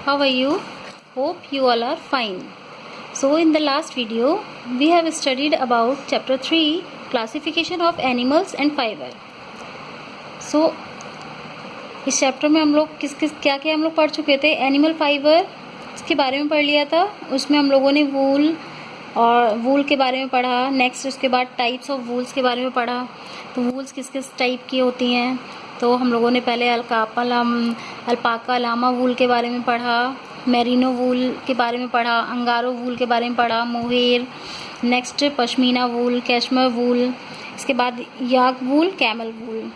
How are you? Hope you all are fine. So in the last video we have studied about chapter 3 classification of animals and fiber. So इस chapter में हम लोग क्या हम लोग पढ़ चुके थे. एनिमल फाइबर के बारे में पढ़ लिया था. उसमें हम लोगों ने वूल के बारे में पढ़ा. नेक्स्ट उसके बाद टाइप्स ऑफ वूल्स के बारे में पढ़ा. तो वूल्स किस किस टाइप की होती हैं. तो हम लोगों ने पहले अल्पाका लामा वूल के बारे में पढ़ा, मेरिनो वूल के बारे में पढ़ा, अंगारो वूल के बारे में पढ़ा, मोहेर, नेक्स्ट पश्मीना वूल, कैशमर वूल, इसके बाद याक वूल, कैमल वूल.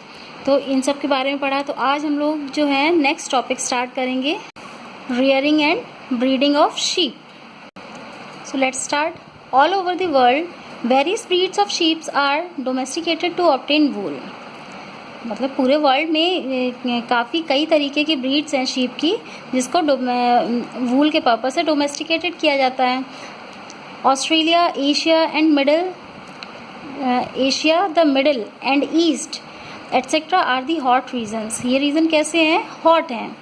तो इन सब के बारे में पढ़ा. तो आज हम लोग जो है नेक्स्ट टॉपिक स्टार्ट करेंगे, rearing and breeding of sheep. So let's start. All over the world various breeds of sheeps are domesticated to obtain wool. मतलब पूरे वर्ल्ड में कई तरीके की ब्रीड्स हैं शीप की, जिसको वूल के पर्पज से डोमेस्टिकेटेड किया जाता है. Australia, Asia the middle and east etcetera are the hot regions. ये रीजन कैसे हैं? हॉट हैं.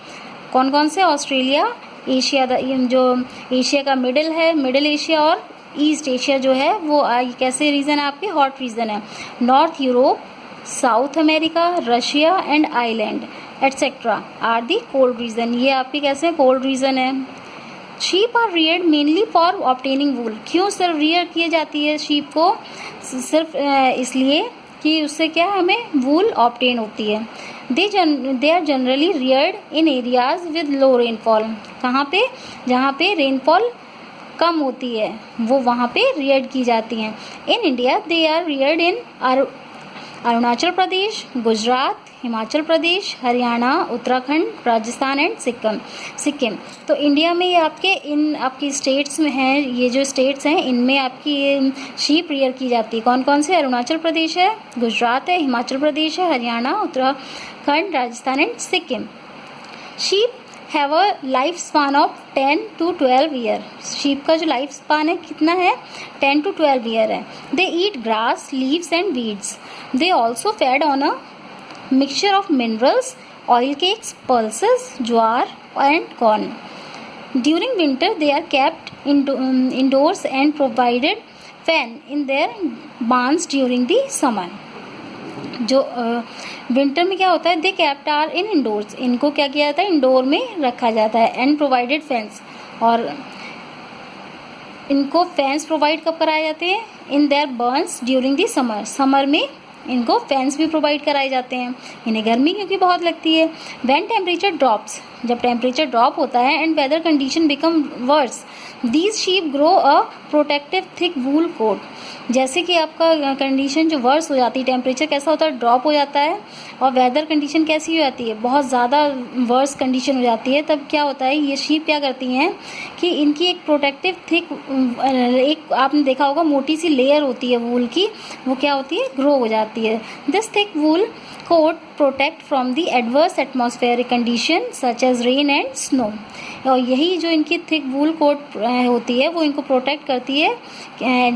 कौन कौन से? ऑस्ट्रेलिया, एशिया, जो एशिया का मिडल है, मिडल एशिया, और ईस्ट एशिया जो है वो कैसे रीजन है आपके? हॉट रीजन है. North Europe, south America, Russia and island etcetera are the cold region. ये आपके कैसे हैं? कोल्ड रीजन है. Sheep are reared mainly for obtaining वूल. क्यों सिर्फ रियर किए जाती है शीप को? सिर्फ इसलिए कि उससे क्या हमें वूल ऑब्टेन होती है. They are generally reared in areas with low rainfall. कहाँ पे? जहाँ पे रेनफॉल कम होती है वो वहाँ पे रियर्ड की जाती हैं. In India they are reared in Arunachal Pradesh, Gujarat, Himachal Pradesh, Haryana, Uttarakhand, Rajasthan and Sikkim. तो इंडिया में ये आपकी स्टेट्स में हैं, ये जो स्टेट्स हैं इनमें आपकी ये शीप रियर की जाती है. कौन कौन से? अरुणाचल प्रदेश है, गुजरात है, हिमाचल प्रदेश है, Haryana, Uttarakhand, Rajasthan and Sikkim. Sheep have a life span of 10 to 12 year. Sheep का जो लाइफ स्पान है कितना है? 10 to 12 ईयर है. They eat grass, leaves and weeds. They also fed on a mixture of minerals, oil cakes, pulses, jowar and corn. During winter they are kept indoors and provided fan in their barns during the summer. जो winter में क्या होता है? They kept are in indoors. इनको क्या किया जाता है? इंडोर में रखा जाता है. And provided fans. और इनको फैंस प्रोवाइड कब कराए जाते हैं? In their Burns during the summer. Summer में इनको फैंस भी प्रोवाइड कराए जाते हैं. इन्हें गर्मी क्योंकि बहुत लगती है. When temperature drops. जब टेम्परेचर ड्रॉप होता है and weather condition become worse, these sheep grow a protective thick wool coat. जैसे कि आपका कंडीशन जो वर्स हो जाती है, टेम्परेचर कैसा होता है? ड्रॉप हो जाता है. और वेदर कंडीशन कैसी हो जाती है? बहुत ज़्यादा वर्स कंडीशन हो जाती है. तब क्या होता है? ये शीप क्या करती हैं कि इनकी एक प्रोटेक्टिव थिक, एक आपने देखा होगा मोटी सी लेयर होती है वूल की, वो क्या होती है? ग्रो हो जाती है. This thick wool coat protect from the adverse atmospheric condition such as rain and snow. और यही जो इनकी थिक वूल कोट होती है वो इनको प्रोटेक्ट करती है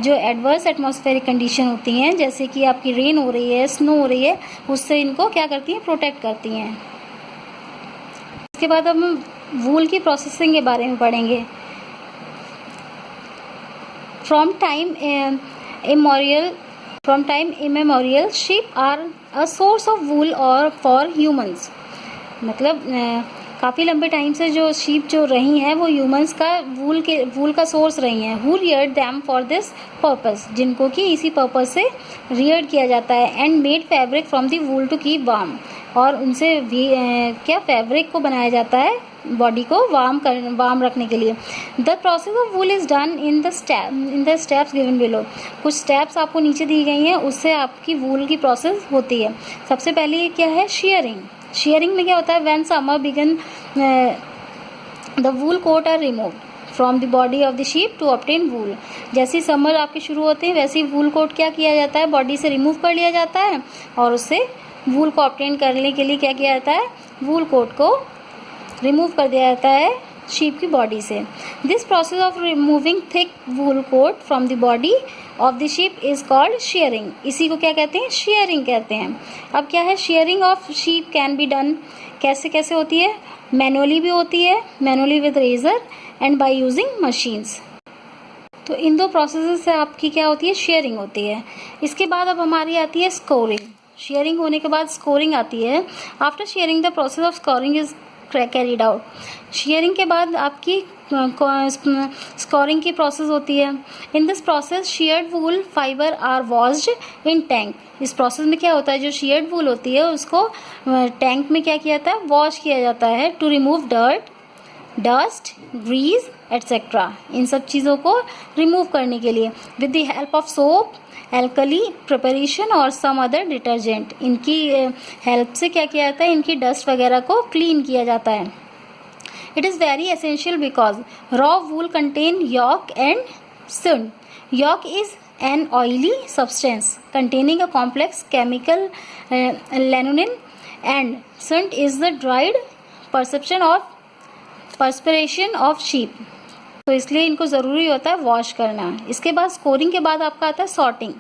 जो एडवर्स एटमॉस्फेरिक कंडीशन होती हैं, जैसे कि आपकी रेन हो रही है, स्नो हो रही है, उससे इनको क्या करती हैं? प्रोटेक्ट करती हैं. इसके बाद हम वूल की प्रोसेसिंग के बारे में पढ़ेंगे. From time immemorial sheep are a source of wool और फॉर ह्यूमंस. मतलब काफ़ी लंबे टाइम से जो शीप जो रही हैं वो ह्यूमंस का वूल का सोर्स रही हैं. Who reared them for this purpose. जिनको कि इसी पर्पस से रियर्ड किया जाता है. And made fabric from the wool to keep warm. और उनसे क्या फैब्रिक को बनाया जाता है बॉडी को वार्म रखने के लिए. The process of wool is done in the steps given below. कुछ स्टेप्स आपको नीचे दी गई हैं, उससे आपकी वूल की प्रोसेस होती है. सबसे पहले क्या है? शेयरिंग. शेयरिंग में क्या होता है? When summer began the wool coat are removed from the body of the sheep to obtain wool. जैसे समर आपके शुरू होते हैं वैसे ही वूल कोट क्या किया जाता है? बॉडी से रिमूव कर लिया जाता है और उससे वूल को ऑब्टेन करने के लिए क्या किया जाता है? वूल कोट को रिमूव कर दिया जाता है शीप की बॉडी से. This process of removing thick wool quote from the body of the sheep is called sharing. इसी को क्या कहते हैं? शेयरिंग कहते हैं. अब क्या है? Shearing of sheep can be done. कैसे कैसे होती है? मैनुअली भी होती है, manually with razor and by using machines. तो इन दो प्रोसेस से आपकी क्या होती है, शेयरिंग होती है। इसके बाद अब हमारी आती है स्कोरिंग। शेयरिंग होने के बाद स्कोरिंग आती है। After shearing the process of scouring is carried out. Shearing के बाद आपकी स्कोरिंग की प्रोसेस होती है। In this process sheared wool fibre are washed in tank. इस प्रोसेस में क्या होता है, जो शेयर्ड वूल होती है उसको टैंक में क्या किया जाता है, वॉश किया जाता है to remove dirt, dust, grease etcetera. इन सब चीज़ों को रिमूव करने के लिए with the help of soap, alkali preparation और सम अदर डिटर्जेंट, इनकी हेल्प से क्या किया जाता है, इनकी डस्ट वगैरह को क्लीन किया जाता है। It is very essential because raw wool contain yolk and suint. Yolk is an oily substance containing a complex chemical lanolin and sunt is the dried perspiration of sheep। तो इसलिए इनको ज़रूरी होता है वॉश करना। इसके बाद स्कोरिंग के बाद आपका आता है सॉर्टिंग।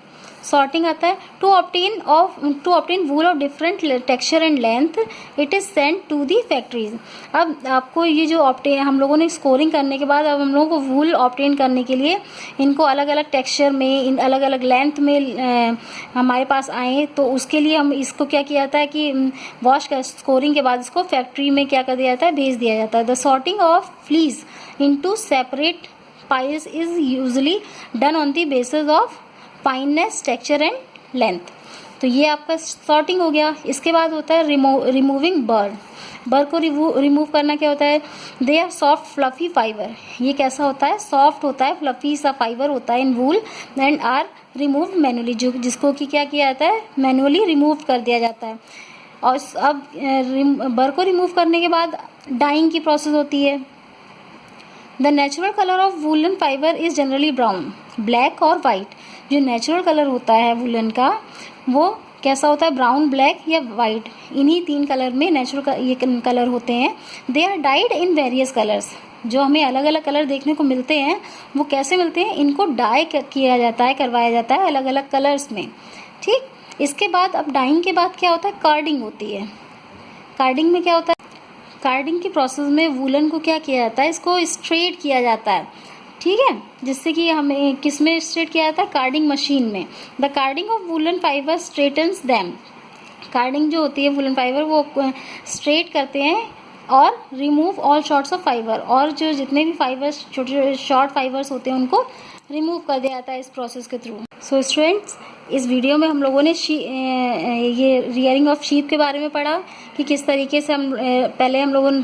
सॉर्टिंग आता है to obtain wool of different texture and length, it is sent to the factories. अब आपको ये जो हम लोगों ने स्कोरिंग करने के बाद अब हम लोगों को वूल ऑब्टेन करने के लिए इनको अलग अलग टेक्सचर में, इन अलग अलग लेंथ में हमारे पास आए, तो उसके लिए हम इसको क्या किया जाता है कि वॉश कर स्कोरिंग के बाद इसको फैक्ट्री में क्या कर दिया जाता है, भेज दिया जाता है। The sorting of fleece into separate piles is usually done on the basis of fineness, texture and length. तो ये आपका सॉर्टिंग हो गया। इसके बाद होता है रिमूविंग बर। बर को रिमूव करना क्या होता है, they are soft fluffy fibre. ये कैसा होता है, सॉफ्ट होता है, फ्लफी सा फाइबर होता है in wool and are remove manually, जिसको कि क्या किया जाता है, मैनुअली रिमूव कर दिया जाता है। और अब बर को रिमूव करने के बाद डाइंग की प्रोसेस होती है। The natural colour of woollen fibre is generally brown, black और वाइट। जो नेचुरल कलर होता है वूलन का वो कैसा होता है, ब्राउन, ब्लैक या वाइट। इन्हीं तीन कलर में नेचुरल ये कलर होते हैं। They are dyed in various colours. जो हमें अलग अलग कलर देखने को मिलते हैं वो कैसे मिलते हैं, इनको डाई किया जाता है, करवाया जाता है अलग अलग कलर्स में। ठीक, इसके बाद अब डाइंग के बाद क्या होता है, कार्डिंग होती है। कार्डिंग में क्या होता है, कार्डिंग की प्रोसेस में वूलन को क्या किया जाता है, इसको स्ट्रेट किया जाता है। ठीक है, जिससे कि हमें किस में स्ट्रेट किया जाता है, कार्डिंग मशीन में। The carding of woollen fibre straightens them. Carding जो होती है वूलन फाइबर वो स्ट्रेट करते हैं और remove all shorts of fibre, और जो जितने भी फाइबर्स, छोटे छोटे शॉर्ट फाइबर्स होते हैं उनको रिमूव कर दिया जाता है इस प्रोसेस के थ्रू। सो स्टूडेंट्स, इस वीडियो में हम लोगों ने ये रियरिंग ऑफ शीप के बारे में पढ़ा कि किस तरीके से हम पहले हम लोगों ने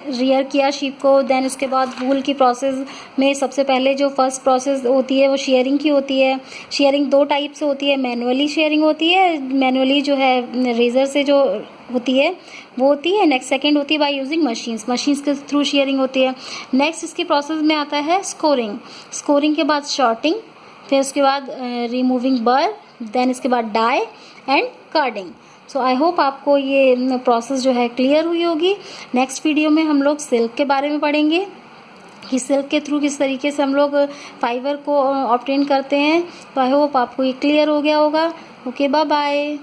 रियर किया शीप को। देन उसके बाद वूल की प्रोसेस में सबसे पहले जो फर्स्ट प्रोसेस होती है वो शेयरिंग की होती है। शेयरिंग दो टाइप से होती है, मैनुअली शेयरिंग होती है, मैनुअली जो है रेजर से जो होती है वो होती है। नेक्स्ट सेकंड होती है बाय यूजिंग मशीन्स के थ्रू शेयरिंग होती है। नेक्स्ट इसकी प्रोसेस में आता है स्कोरिंग। स्कोरिंग के बाद शॉर्टिंग, फिर उसके बाद रिमूविंग बर, देन इसके बाद dye and carding. So I hope आपको ये प्रोसेस जो है क्लियर हुई होगी। नेक्स्ट वीडियो में हम लोग सिल्क के बारे में पढ़ेंगे कि सिल्क के थ्रू किस तरीके से हम लोग फाइबर को ऑब्टेन करते हैं। तो आई होप आपको ये क्लियर हो गया होगा। Okay, bye bye.